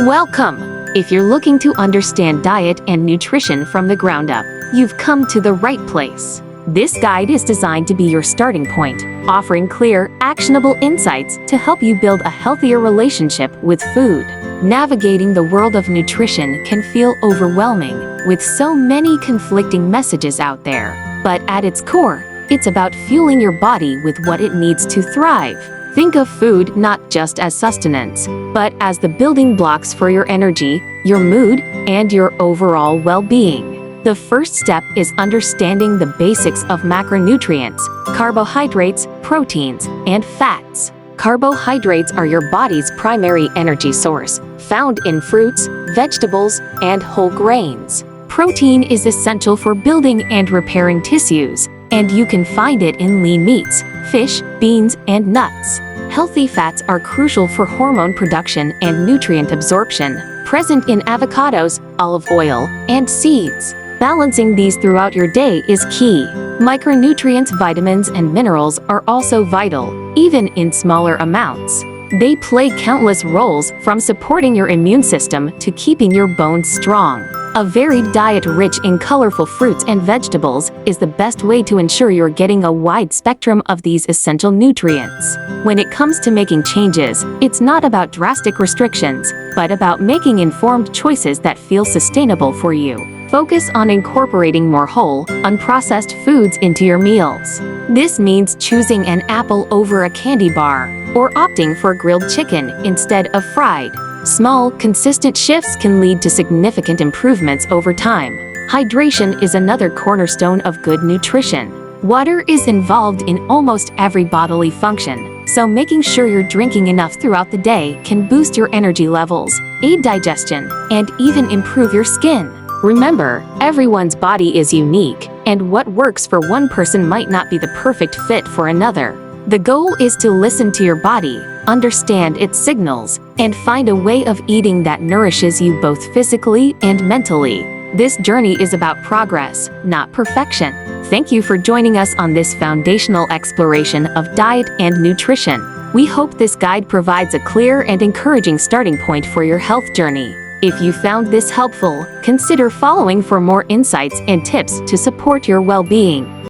Welcome! If you're looking to understand diet and nutrition from the ground up, you've come to the right place. This guide is designed to be your starting point, offering clear, actionable insights to help you build a healthier relationship with food. Navigating the world of nutrition can feel overwhelming, with so many conflicting messages out there. But at its core, it's about fueling your body with what it needs to thrive. Think of food not just as sustenance, but as the building blocks for your energy, your mood, and your overall well-being. The first step is understanding the basics of macronutrients, carbohydrates, proteins, and fats. Carbohydrates are your body's primary energy source, found in fruits, vegetables, and whole grains. Protein is essential for building and repairing tissues, and you can find it in lean meats, fish, beans, and nuts. Healthy fats are crucial for hormone production and nutrient absorption, present in avocados, olive oil, and seeds. Balancing these throughout your day is key. Micronutrients, vitamins, and minerals are also vital, even in smaller amounts. They play countless roles, from supporting your immune system to keeping your bones strong. A varied diet rich in colorful fruits and vegetables is the best way to ensure you're getting a wide spectrum of these essential nutrients. When it comes to making changes, it's not about drastic restrictions, but about making informed choices that feel sustainable for you. Focus on incorporating more whole, unprocessed foods into your meals. This means choosing an apple over a candy bar, or opting for grilled chicken instead of fried. Small, consistent shifts can lead to significant improvements over time. Hydration is another cornerstone of good nutrition. Water is involved in almost every bodily function, so making sure you're drinking enough throughout the day can boost your energy levels, aid digestion, and even improve your skin. Remember, everyone's body is unique, and what works for one person might not be the perfect fit for another. The goal is to listen to your body, understand its signals, and find a way of eating that nourishes you both physically and mentally. This journey is about progress, not perfection. Thank you for joining us on this foundational exploration of diet and nutrition. We hope this guide provides a clear and encouraging starting point for your health journey. If you found this helpful, consider following for more insights and tips to support your well-being.